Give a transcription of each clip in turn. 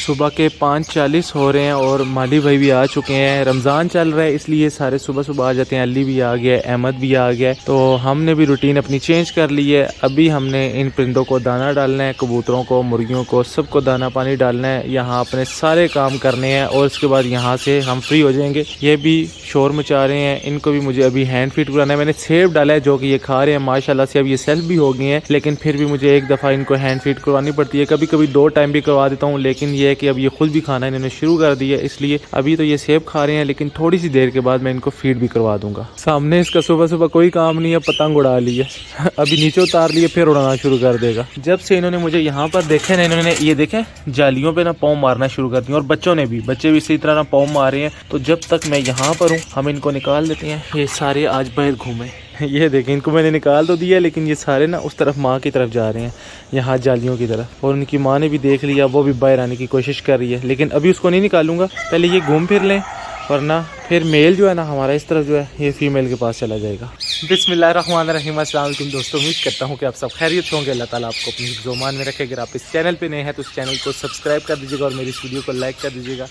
सुबह के 5:40 हो रहे हैं और माली भाई भी आ चुके हैं। रमज़ान चल रहा है इसलिए सारे सुबह सुबह आ जाते हैं। अली भी आ गया, अहमद भी आ गया, तो हमने भी रूटीन अपनी चेंज कर ली है। अभी हमने इन परिंदों को दाना डालना है, कबूतरों को, मुर्गियों को, सबको दाना पानी डालना है। यहाँ अपने सारे काम करने हैं और उसके बाद यहाँ से हम फ्री हो जाएंगे। ये भी शोर मचा रहे हैं, इनको भी मुझे अभी हैंड फीड कराना है। मैंने सेब डाला है जो कि ये खा रहे हैं माशाल्लाह से। अब ये सेल्फ भी हो गए हैं, लेकिन फिर भी मुझे एक दफ़ा इनको हैंड फीड करवानी पड़ती है। कभी कभी 2 टाइम भी करवा देता हूँ, लेकिन ये है कि अब ये खुद भी खाना इन्होंने शुरू कर दिया है, इसलिए अभी तो ये सेब खा रहे हैं, लेकिन थोड़ी सी देर के बाद मैं इनको फीड भी करवा दूंगा। सामने इसका सुबह सुबह कोई काम नहीं है, पतंग उड़ा ली है अभी नीचे उतार लिए, फिर उड़ाना शुरू कर देगा। जब से इन्होंने मुझे यहाँ पर देखे ना, इन्होंने ये देखे जालियों पे ना पाँव मारना शुरू कर दिया, और बच्चों ने भी, बच्चे भी इसी तरह ना पाँव मारे हैं। तो जब तक मैं यहाँ पर हूँ हम इनको निकाल देते हैं। ये सारे आज बाहर घूमे ये देखें, इनको मैंने निकाल तो दिया, लेकिन ये सारे ना उस तरफ माँ की तरफ जा रहे हैं, यहाँ जालियों की तरफ। और उनकी माँ ने भी देख लिया, वो भी बाहर आने की कोशिश कर रही है, लेकिन अभी उसको नहीं निकालूंगा, पहले ये घूम फिर लें, वरना फिर मेल जो है ना हमारा इस तरफ जो है ये फीमेल के पास चला जाएगा। बिस्मिल्लाहिर्रहमानिर्रहीम। अस्सलाम वालेकुम दोस्तों, उम्मीद करता हूँ कि आप सब खैरियत होंगे। अल्लाह ताला आपको अपनी ज़ुबान में रखे। अगर आप इस चैनल पे नए हैं तो इस चैनल को सब्सक्राइब कर दीजिएगा और मेरी इस वीडियो को लाइक कर दीजिएगा।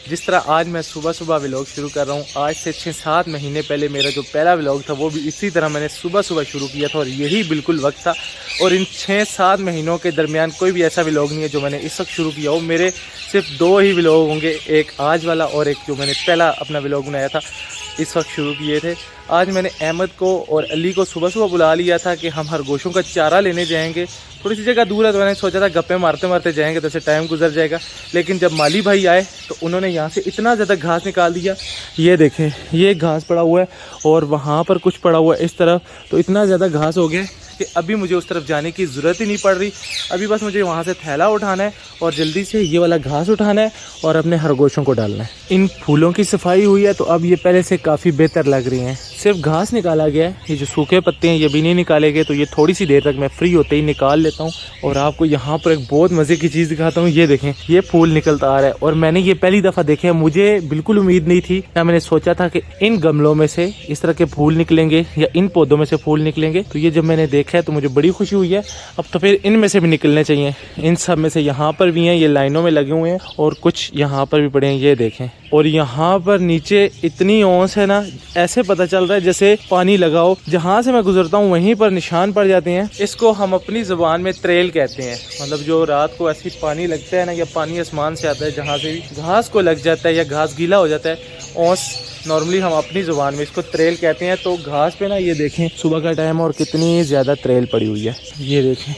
जिस तरह आज मैं सुबह सुबह व्लॉग शुरू कर रहा हूँ, आज से 6-7 महीने पहले मेरा जो पहला व्लॉग था वो भी इसी तरह मैंने सुबह सुबह शुरू किया था, और यही बिल्कुल वक्त था। और इन 6-7 महीनों के दरमियान कोई भी ऐसा व्लॉग नहीं है जो मैंने इस वक्त शुरू किया हो। मेरे सिर्फ 2 ही व्लॉग होंगे, एक आज वाला और एक जो मैंने पहला अपना व्लॉग बनाया था इस वक्त शुरू किए थे। आज मैंने अहमद को और अली को सुबह सुबह बुला लिया था कि हम खरगोशों का चारा लेने जाएंगे। थोड़ी सी जगह दूर है तो मैंने सोचा था गप्पे मारते मारते जाएंगे तो ऐसे टाइम गुजर जाएगा, लेकिन जब माली भाई आए तो उन्होंने यहाँ से इतना ज़्यादा घास निकाल दिया। ये देखें, ये घास पड़ा हुआ है और वहाँ पर कुछ पड़ा हुआ है इस तरफ, तो इतना ज़्यादा घास हो गया कि अभी मुझे उस तरफ जाने की ज़रूरत ही नहीं पड़ रही। अभी बस मुझे वहाँ से थैला उठाना है और जल्दी से ये वाला घास उठाना है और अपने खरगोशों को डालना है। इन फूलों की सफाई हुई है तो अब ये पहले से काफ़ी बेहतर लग रही हैं। सिर्फ घास निकाला गया है, ये जो सूखे पत्ते हैं ये भी नहीं निकाले गए, तो ये थोड़ी सी देर तक मैं फ्री होते ही निकाल लेता हूँ। और आपको यहाँ पर एक बहुत मज़े की चीज़ दिखाता हूँ। ये देखें, ये फूल निकलता आ रहा है और मैंने ये पहली दफ़ा देखे। मुझे बिल्कुल उम्मीद नहीं थी, ना मैंने सोचा था कि इन गमलों में से इस तरह के फूल निकलेंगे या इन पौधों में से फूल निकलेंगे। तो ये जब मैंने देखा है तो मुझे बड़ी खुशी हुई है। अब तो फिर इनमें से भी निकलने चाहिए, इन सब में से। यहाँ पर भी हैं, ये लाइनों में लगे हुए हैं, और कुछ यहाँ पर भी पड़े हैं, ये देखें। और यहाँ पर नीचे इतनी ओस है ना, ऐसे पता चल रहा है जैसे पानी लगाओ, जहाँ से मैं गुजरता हूँ वहीं पर निशान पड़ जाते हैं। इसको हम अपनी ज़ुबान में त्रेल कहते हैं, मतलब जो रात को ऐसी पानी लगता है ना, या पानी आसमान से आता है, जहाँ से भी घास को लग जाता है या घास गीला हो जाता है, ओस नॉर्मली हम अपनी ज़ुबान में इसको त्रेल कहते हैं। तो घास पे ना ये देखें सुबह का टाइम और कितनी ज़्यादा त्रेल पड़ी हुई है। ये देखें,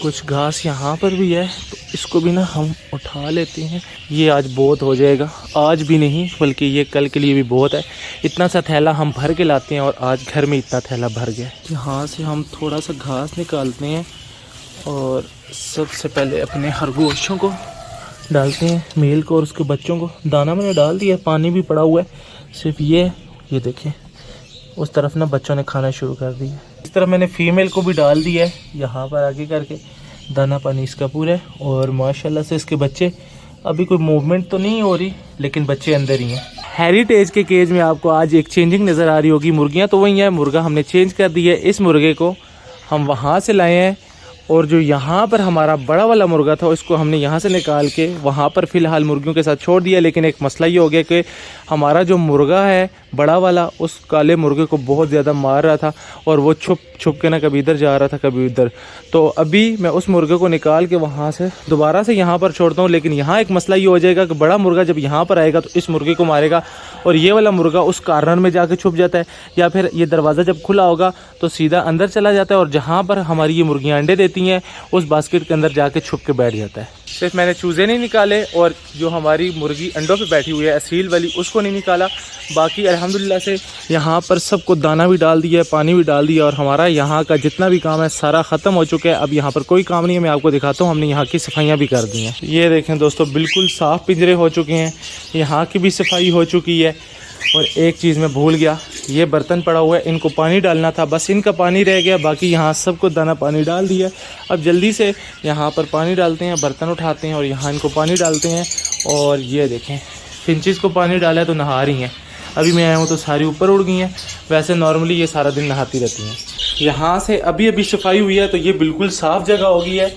कुछ घास यहाँ पर भी है, तो इसको भी ना हम उठा लेते हैं। ये आज बहुत हो जाएगा, आज भी नहीं बल्कि ये कल के लिए भी बहुत है। इतना सा थैला हम भर के लाते हैं और आज घर में इतना थैला भर गया। यहाँ से हम थोड़ा सा घास निकालते हैं और सबसे पहले अपने खरगोशों को डालते हैं, मेल को और उसके बच्चों को। दाना मैंने डाल दिया, पानी भी पड़ा हुआ है, सिर्फ ये देखें उस तरफ ना बच्चों ने खाना शुरू कर दिया। इस तरह मैंने फीमेल को भी डाल दिया है यहाँ पर आगे करके, दाना पानी इसका पूरा है। और माशाल्लाह से इसके बच्चे, अभी कोई मूवमेंट तो नहीं हो रही लेकिन बच्चे अंदर ही हैं। हेरिटेज के केज में आपको आज एक चेंजिंग नज़र आ रही होगी। मुर्गियाँ तो वही हैं, मुर्गा हमने चेंज कर दिया है। इस मुर्गे को हम वहाँ से लाए हैं, और जो यहाँ पर हमारा बड़ा वाला मुर्गा था उसको हमने यहाँ से निकाल के वहाँ पर फ़िलहाल मुर्गियों के साथ छोड़ दिया। लेकिन एक मसला ये हो गया कि हमारा जो मुर्गा है बड़ा वाला, उस काले मुर्गे को बहुत ज़्यादा मार रहा था और वो छुप छुप के ना कभी इधर जा रहा था कभी उधर। तो अभी मैं उस मुर्गे को निकाल के वहाँ से दोबारा से यहाँ पर छोड़ता हूँ। लेकिन यहाँ एक मसला ये हो जाएगा कि बड़ा मुर्गा जब यहाँ पर आएगा तो इस मुर्गे को मारेगा, और ये वाला मुर्गा उस कार्नर में जाके छुप जाता है, या फिर ये दरवाज़ा जब खुला होगा तो सीधा अंदर चला जाता है, और जहाँ पर हमारी ये मुर्गियाँ अंडे देती हैं उस बास्केट के अंदर जाके छुप के बैठ जाता है। सिर्फ मैंने चूज़े नहीं निकाले, और जो हमारी मुर्गी अंडों पे बैठी हुई है असील वाली, उसको नहीं निकाला। बाकी अल्हम्दुलिल्लाह से यहाँ पर सबको दाना भी डाल दिया है, पानी भी डाल दिया, और हमारा यहाँ का जितना भी काम है सारा ख़त्म हो चुका है। अब यहाँ पर कोई काम नहीं है, मैं आपको दिखाता हूँ। हमने यहाँ की सफाइयाँ भी कर दी हैं। ये देखें दोस्तों, बिल्कुल साफ़ पिंजरे हो चुके हैं, यहाँ की भी सफाई हो चुकी है। और एक चीज़ मैं भूल गया, ये बर्तन पड़ा हुआ है, इनको पानी डालना था, बस इनका पानी रह गया, बाकी यहाँ सबको दाना पानी डाल दिया। अब जल्दी से यहाँ पर पानी डालते हैं, बर्तन उठाते हैं और यहाँ इनको पानी डालते हैं। और ये देखें, फिंचिस को पानी डाला है तो नहा रही हैं। अभी मैं आया हूँ तो सारी ऊपर उड़ गई हैं, वैसे नॉर्मली ये सारा दिन नहाती रहती हैं। यहाँ से अभी सफाई हुई है तो ये बिल्कुल साफ़ जगह हो गई है।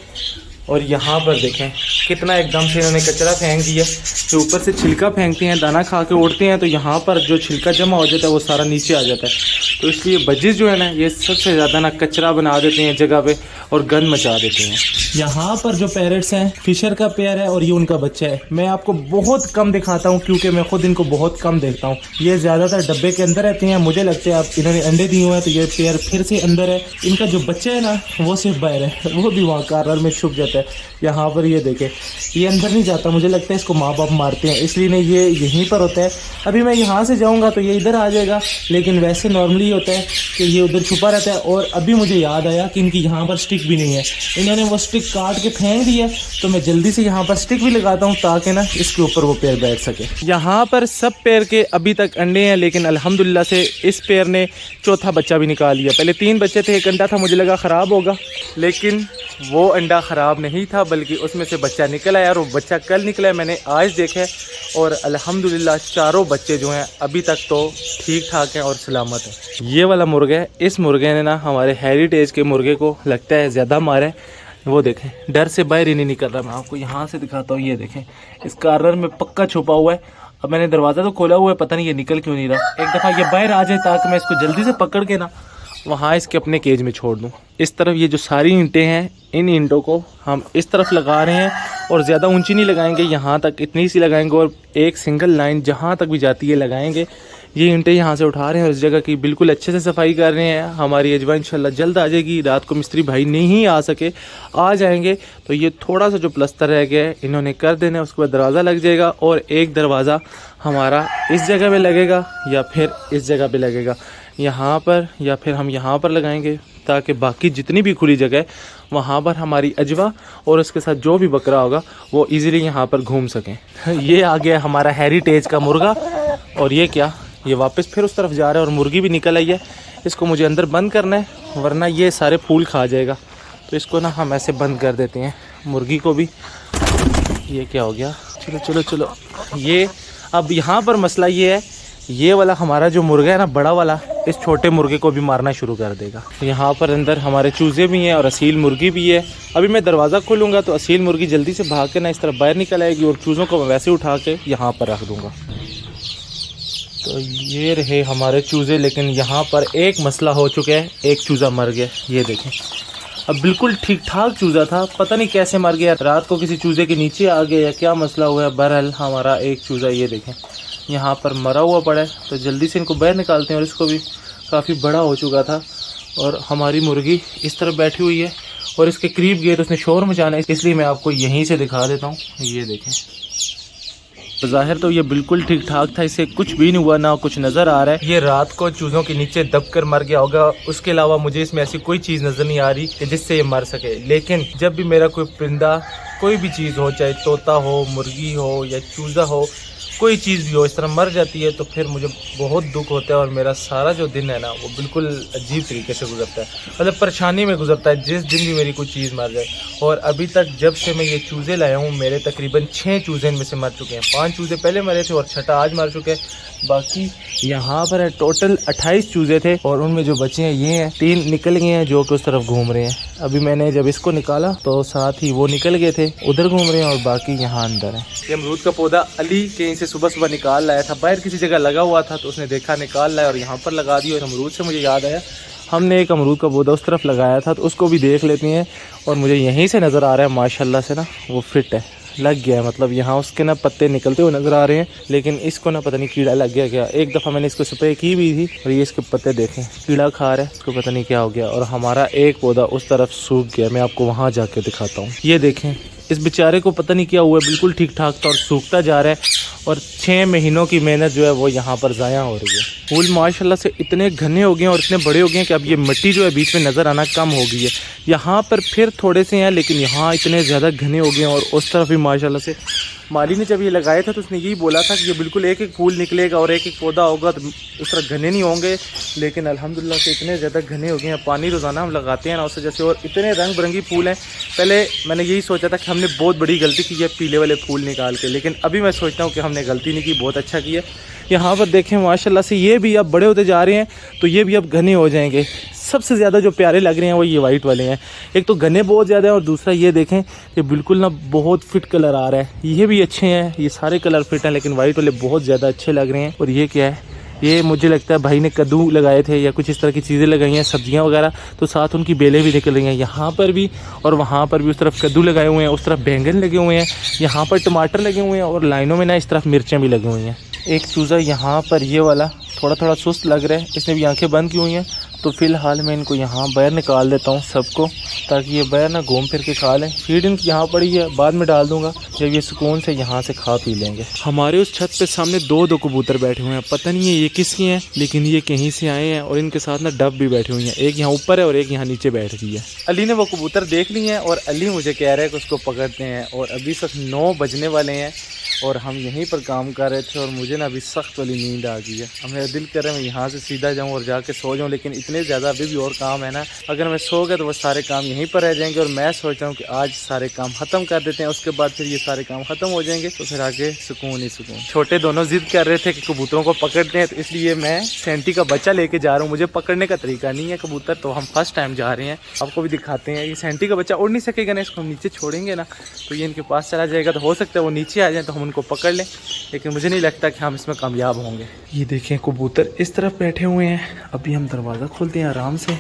और यहाँ पर देखें कितना एकदम से इन्होंने कचरा फेंक दिया। जो ऊपर से छिलका फेंकते हैं, दाना खा के उड़ते हैं, तो यहाँ पर जो छिलका जमा हो जाता है वो सारा नीचे आ जाता है। तो इसलिए बजिस जो है ना, ये सबसे ज़्यादा ना कचरा बना देते हैं जगह पे और गंद मचा देते हैं। यहाँ पर जो पैरेट्स हैं, फिशर का पेयर है और ये उनका बच्चा है। मैं आपको बहुत कम दिखाता हूँ क्योंकि मैं खुद इनको बहुत कम देखता हूँ। ये ज़्यादातर डब्बे के अंदर रहते हैं। मुझे लगता है आप इन्होंने अंडे दिए हुए हैं तो ये पेयर फिर से अंदर है। इनका जो बच्चा है ना वो सिर्फ बाहर है, वो भी वहाँ कार्नर में छुप जाता है। यहाँ पर ये देखे, ये अंदर नहीं जाता। मुझे लगता है इसको माँ बाप मारते हैं, इसलिए नहीं ये यहीं पर होता है। अभी मैं यहाँ से जाऊँगा तो ये इधर आ जाएगा, लेकिन वैसे नॉर्मली होता है कि ये उधर छुपा रहता है। और अभी मुझे याद आया कि इनकी यहाँ पर स्टिक भी नहीं है, इन्होंने वो स्टिक काट के फेंक दी है। तो मैं जल्दी से यहाँ पर स्टिक भी लगाता हूँ ताकि ना इसके ऊपर वो पेड़ बैठ सके। यहाँ पर सब पेड़ के अभी तक अंडे हैं, लेकिन अल्हम्दुलिल्लाह से इस पेड़ ने चौथा बच्चा भी निकाल लिया। पहले 3 बच्चे थे, एक अंडा था, मुझे लगा ख़राब होगा, लेकिन वो अंडा ख़राब नहीं था, बल्कि उसमें से बच्चा निकल आया। और वो बच्चा कल निकला है, मैंने आज देखा है। और अल्हम्दुलिल्लाह चारों बच्चे जो हैं अभी तक तो ठीक ठाक हैं और सलामत हैं। ये वाला मुर्गा है, इस मुर्गे ने ना हमारे हेरिटेज के मुर्गे को लगता है ज़्यादा मारा है। वो देखें, डर से बाहर ही नहीं निकल रहा। मैं आपको यहाँ से दिखाता हूँ, ये देखें, इस कार्नर में पक्का छुपा हुआ है। अब मैंने दरवाज़ा तो खोला हुआ है, पता नहीं ये निकल क्यों नहीं रहा। एक दफ़ा ये बाहर आ जाए ताकि मैं इसको जल्दी से पकड़ के ना वहाँ इसके अपने केज में छोड़ दूँ। इस तरफ ये जो सारी ईंटें हैं, इन ईंटों को हम इस तरफ लगा रहे हैं और ज़्यादा ऊंची नहीं लगाएंगे, यहाँ तक इतनी सी लगाएंगे और एक सिंगल लाइन जहाँ तक भी जाती है लगाएंगे। ये ईंटें यहाँ से उठा रहे हैं और इस जगह की बिल्कुल अच्छे से सफाई कर रहे हैं। हमारी अजवा इंशाल्लाह जल्द आ जाएगी। रात को मिस्त्री भाई नहीं आ सके, आ जाएंगे तो ये थोड़ा सा जो प्लस्तर रह गया है इन्होंने कर देना है। उसके बाद दरवाज़ा लग जाएगा और एक दरवाज़ा हमारा इस जगह पे लगेगा या फिर इस जगह पे लगेगा, यहाँ पर या फिर हम यहाँ पर लगाएंगे, ताकि बाकी जितनी भी खुली जगह है वहाँ पर हमारी अजवा और उसके साथ जो भी बकरा होगा वो इजीली यहाँ पर घूम सकें। ये आ गया हमारा हेरिटेज का मुर्गा। और ये क्या, ये वापस फिर उस तरफ जा रहा है और मुर्गी भी निकल आई है। इसको मुझे अंदर बंद करना है वरना ये सारे फूल खा जाएगा। तो इसको ना हम ऐसे बंद कर देते हैं, मुर्गी को भी। ये क्या हो गया, चलो चलो चलो। ये अब यहाँ पर मसला ये है, ये वाला हमारा जो मुर्गा है ना बड़ा वाला, इस छोटे मुर्गे को भी मारना शुरू कर देगा। यहाँ पर अंदर हमारे चूज़े भी हैं और असील मुर्गी भी है। अभी मैं दरवाज़ा खोलूँगा तो असील मुर्गी जल्दी से भाग के ना इस तरफ बाहर निकल आएगी और चूज़ों को मैं वैसे उठा के यहाँ पर रख दूँगा। तो ये रहे हमारे चूज़े, लेकिन यहाँ पर एक मसला हो चुका है, एक चूज़ा मर गया। ये देखें, अब बिल्कुल ठीक ठाक चूज़ा था, पता नहीं कैसे मर गया। रात को किसी चूज़े के नीचे आ गया या क्या मसला हुआ है। बहरहाल हमारा एक चूज़ा ये देखें यहाँ पर मरा हुआ पड़ा है। तो जल्दी से इनको बाहर निकालते हैं। और इसको भी काफ़ी बड़ा हो चुका था। और हमारी मुर्गी इस तरफ बैठी हुई है और इसके करीब गए तो उसने शोर मचाना है, इसलिए मैं आपको यहीं से दिखा देता हूँ। ये देखें, ज़ाहिर तो ये बिल्कुल ठीक ठाक था, इसे कुछ भी नहीं हुआ, ना कुछ नज़र आ रहा है। ये रात को चूज़ों के नीचे दब कर मर गया होगा। उसके अलावा मुझे इसमें ऐसी कोई चीज़ नज़र नहीं आ रही कि जिससे ये मर सके। लेकिन जब भी मेरा कोई परिंदा, कोई भी चीज़ हो, चाहे तोता हो, मुर्गी हो या चूज़ा हो, कोई चीज़ भी हो, इस तरह मर जाती है तो फिर मुझे बहुत दुख होता है और मेरा सारा जो दिन है ना वो बिल्कुल अजीब तरीके से गुजरता है, मतलब परेशानी में गुजरता है जिस दिन भी मेरी कोई चीज़ मर जाए। और अभी तक जब से मैं ये चूज़े लाया हूँ, मेरे तकरीबन 6 चूज़े इनमें से मर चुके हैं। 5 चूज़े पहले मरे थे और छठा आज मर चुके हैं। बाकी यहाँ पर है टोटल 28 चूज़े थे और उनमें जो बचे हैं ये हैं। 3 निकल गए हैं जो कि उस तरफ घूम रहे हैं। अभी मैंने जब इसको निकाला तो साथ ही वो निकल गए थे, उधर घूम रहे हैं और बाकी यहाँ अंदर है। ये अमरूद का पौधा अली कहीं से सुबह सुबह निकाल लाया था, बाहर किसी जगह लगा हुआ था तो उसने देखा, निकाल लाया और यहाँ पर लगा दिया। और अमरूद से मुझे याद आया, हमने एक अमरूद का पौधा उस तरफ लगाया था तो उसको भी देख लेते हैं। और मुझे यहीं से नज़र आ रहा है माशाल्लाह से ना वो फिट है, लग गया है। मतलब यहाँ उसके ना पत्ते निकलते हुए नज़र आ रहे हैं, लेकिन इसको ना पता नहीं कीड़ा लग गया क्या। एक दफ़ा मैंने इसको स्प्रे की भी थी और ये इसके पत्ते देखें कीड़ा खा रहा है, इसको पता नहीं क्या हो गया। और हमारा एक पौधा उस तरफ सूख गया, मैं आपको वहाँ जाके दिखाता हूँ। ये देखें, इस बेचारे को पता नहीं क्या हुआ है, बिल्कुल ठीक ठाक था और सूखता जा रहा है। और 6 महीनों की मेहनत जो है वो यहाँ पर ज़ाया हो रही है। फूल माशाल्लाह से इतने घने हो गए हैं और इतने बड़े हो गए हैं कि अब ये मिट्टी जो है बीच में नज़र आना कम हो गई है। यहाँ पर फिर थोड़े से हैं, लेकिन यहाँ इतने ज़्यादा घने हो गए हैं। और उस तरफ भी माशाल्लाह से माली ने जब ये लगाए थे तो उसने यही बोला था कि ये बिल्कुल एक एक फूल निकलेगा और एक एक पौधा होगा तो उस तरह घने नहीं होंगे। लेकिन अल्हम्दुलिल्लाह से इतने ज़्यादा घने हो गए हैं। पानी रोज़ाना हम लगाते हैं ना उससे जैसे, और इतने रंग बिरंगी फूल हैं। पहले मैंने यही सोचा था कि हमने बहुत बड़ी गलती की है पीले वाले फूल निकाल के, लेकिन अभी मैं सोचता हूँ कि हमने गलती नहीं की, बहुत अच्छा किया। यहाँ पर देखें माशाल्लाह से ये भी अब बड़े होते जा रहे हैं तो ये भी अब घने हो जाएंगे। सबसे ज़्यादा जो प्यारे लग रहे हैं वो ये वाइट वाले हैं। एक तो गने बहुत ज़्यादा है और दूसरा ये देखें कि बिल्कुल ना बहुत फिट कलर आ रहा है। ये भी अच्छे हैं, ये सारे कलर फिट हैं, लेकिन वाइट वाले बहुत ज़्यादा अच्छे लग रहे हैं। और ये क्या है, ये मुझे लगता है भाई ने कद्दू लगाए थे या कुछ इस तरह की चीज़ें लगाई हैं, सब्जियां वगैरह, तो साथ उनकी बेलें भी निकल रही हैं। यहाँ पर भी और वहाँ पर भी, उस तरफ कद्दू लगाए हुए हैं, उस तरफ बैंगन लगे हुए हैं, यहाँ पर टमाटर लगे हुए हैं और लाइनों में ना इस तरफ मिर्चें भी लगी हुई हैं। एक चूज़ा यहाँ पर ये वाला थोड़ा थोड़ा सुस्त लग रहा है, इसने भी आंखें बंद की हुई हैं, तो फ़िलहाल मैं इनको यहाँ बाहर निकाल देता हूँ सबको, ताकि ये बाहर ना घूम फिर के खा लें। फीड इनकी यहाँ पड़ी है, बाद में डाल दूँगा जब ये सुकून से यहाँ से खा पी लेंगे। हमारे उस छत पे सामने दो कबूतर बैठे हुए हैं, पता नहीं है ये किसकी हैं, लेकिन ये कहीं से आए हैं और इनके साथ ना डब भी बैठी हुई हैं। एक यहाँ ऊपर है और एक यहाँ नीचे बैठ रही है। अली ने वो कबूतर देख लिए हैं और अली मुझे कह रहा है कि उसको पकड़ते हैं। और अभी सिर्फ 9 बजने वाले हैं और हम यहीं पर काम कर रहे थे और मुझे ना अभी सख्त वाली नींद आ गई है। अब मेरा दिल कर रहा है मैं यहाँ से सीधा जाऊँ और जाके सो जाऊँ, लेकिन इतने ज़्यादा अभी भी और काम है ना, अगर मैं सो गया तो वो सारे काम यहीं पर रह जाएंगे। और मैं सोच रहा हूँ कि आज सारे काम ख़त्म कर देते हैं, उसके बाद फिर ये सारे काम ख़त्म हो जाएंगे, तो फिर आगे सुकून ही सुकून। छोटे दोनों जिद कर रहे थे कि कबूतरों को पकड़ते हैं, तो इसलिए मैं सेंटी का बच्चा लेके जा रहा हूँ। मुझे पकड़ने का तरीका नहीं है कबूतर, तो हम फर्स्ट टाइम जा रहे हैं, आपको भी दिखाते हैं। ये सेंटी का बच्चा उड़ नहीं सकेगा ना, इसको हम नीचे छोड़ेंगे ना तो ये इनके पास चला जाएगा, तो हो सकता है वो नीचे आ जाए तो हम उनको पकड़ लें, लेकिन मुझे नहीं लगता कि हम इसमें कामयाब होंगे। ये देखें कबूतर इस तरफ बैठे हुए हैं। अभी हम दरवाज़ा खोलते हैं आराम से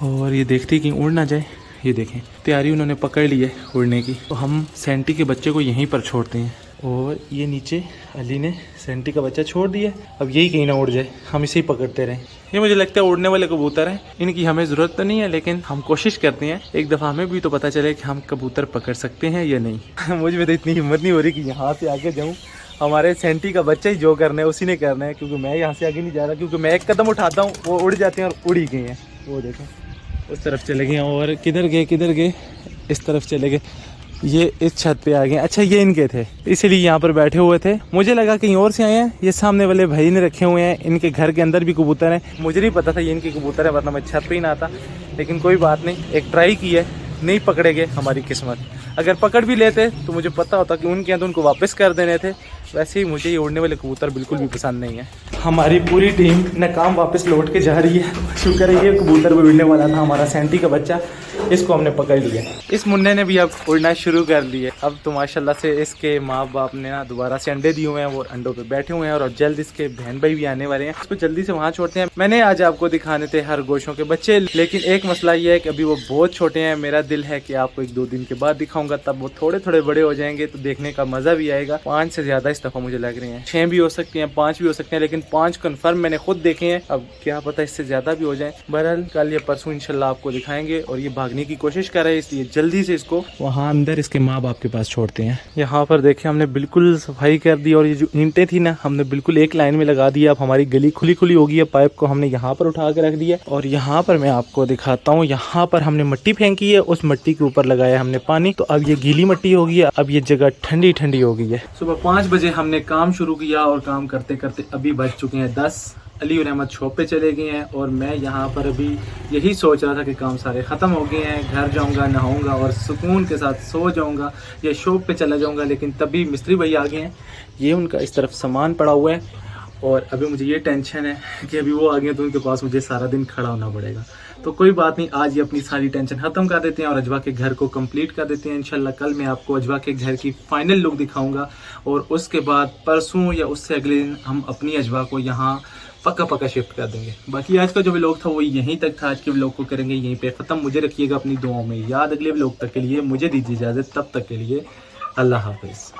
और ये देखते हैं कि उड़ ना जाए। ये देखें तैयारी उन्होंने पकड़ ली है उड़ने की, तो हम सेंटी के बच्चे को यहीं पर छोड़ते हैं। और ये नीचे अली ने सेंटी का बच्चा छोड़ दिया, अब यही कहीं ना उड़ जाए, हम इसे ही पकड़ते रहें। ये मुझे लगता है उड़ने वाले कबूतर हैं, इनकी हमें ज़रूरत तो नहीं है, लेकिन हम कोशिश करते हैं एक दफ़ा हमें भी तो पता चले कि हम कबूतर पकड़ सकते हैं या नहीं। मुझ में तो इतनी हिम्मत नहीं हो रही कि यहाँ से आगे जाऊँ। हमारे सेंटी का बच्चा ही जो करना है उसी ने करना है, क्योंकि मैं यहाँ से आगे नहीं जा रहा, क्योंकि मैं एक कदम उठाता हूँ वो उड़ जाते हैं और उड़ ही गए हैं। वो देखें उस तरफ चले गए और किधर गए, इस तरफ चले गए। ये इस छत पे आ गए। अच्छा ये इनके थे, इसीलिए यहाँ पर बैठे हुए थे। मुझे लगा कहीं और से आए हैं। ये सामने वाले भाई ने रखे हुए हैं, इनके घर के अंदर भी कबूतर हैं। मुझे नहीं पता था ये इनके कबूतर है, वरना मैं छत पे ही ना आता। लेकिन कोई बात नहीं, एक ट्राई की है, नहीं पकड़े गए हमारी किस्मत। अगर पकड़ भी लेते तो मुझे पता होता कि उनके यहाँ तो उनको वापस कर देने थे। वैसे ही मुझे ये उड़ने वाले कबूतर बिल्कुल भी पसंद नहीं है। हमारी पूरी टीम नाकाम वापस लौट के जा रही है। शुक्र है ये कबूतर भी उड़ने वाला था, हमारा सेंटी का बच्चा, इसको हमने पकड़ लिया। इस मुन्ने ने भी अब उड़ना शुरू कर दिया। अब तो माशाल्लाह से इसके माँ बाप ने ना दोबारा से अंडे दिए हुए हैं, वो अंडों पे बैठे हुए हैं और जल्द इसके बहन भाई भी आने वाले हैं। इसको जल्दी से वहाँ छोड़ते हैं। मैंने आज आपको दिखाने थे हर गोशों के बच्चे, लेकिन एक मसला ये है कि अभी वो बहुत छोटे हैं। मेरा दिल है कि आपको 1-2 दिन के बाद दिखाऊंगा, तब वो थोड़े थोड़े बड़े हो जाएंगे तो देखने का मजा भी आएगा। 5 से ज्यादा इस दफा मुझे लग रहे हैं, 6 भी हो सकते हैं, 5 भी हो सकते हैं, लेकिन 5 कन्फर्म मैंने खुद देखे हैं। अब क्या पता इससे ज्यादा भी हो जाए। बहरहाल कल या परसों इंशाल्लाह आपको दिखाएंगे। और ये भागने की कोशिश कर रहे हैं, इसलिए जल्दी से इसको वहाँ अंदर इसके माँ बाप के पास छोड़ते हैं। यहाँ पर देखें हमने बिल्कुल सफाई कर दी और ये जो ईंटें थी ना हमने बिल्कुल एक लाइन में लगा दिया। अब हमारी गली खुली खुली होगी है। पाइप को हमने यहाँ पर उठा के रख दिया और यहाँ पर मैं आपको दिखाता हूँ, यहाँ पर हमने मिट्टी फेंकी है, उस मिट्टी के ऊपर लगाया हमने पानी। तो अब ये गीली मिट्टी होगी है, अब ये जगह ठंडी ठंडी हो गई है। सुबह 5 बजे हमने काम शुरू किया और काम करते करते अभी बज चुके हैं 10। अली और अहमद शॉप पे चले गए हैं और मैं यहाँ पर अभी यही सोच रहा था कि काम सारे ख़त्म हो गए हैं, घर जाऊँगा, नहाऊंगा और सुकून के साथ सो जाऊँगा या शॉप पे चला जाऊँगा। लेकिन तभी मिस्त्री भाई आ गए हैं, ये उनका इस तरफ सामान पड़ा हुआ है और अभी मुझे ये टेंशन है कि अभी वो आ गए तो उनके पास मुझे सारा दिन खड़ा होना पड़ेगा। तो कोई बात नहीं, आज ये अपनी सारी टेंशन ख़त्म कर देते हैं और अजवा के घर को कंप्लीट कर देते हैं। इंशाल्लाह कल मैं आपको अजवा के घर की फाइनल लुक दिखाऊंगा और उसके बाद परसों या उससे अगले दिन हम अपनी अजवा को यहाँ पक्का शिफ्ट कर देंगे। बाकी आज का जो व्लॉग था वो यहीं तक था। आज के व्लॉग को करेंगे यहीं पे ख़त्म। मुझे रखिएगा अपनी दुआओं में याद। अगले व्लॉग तक के लिए मुझे दीजिए इजाज़त, तब तक के लिए अल्लाह हाफिज़।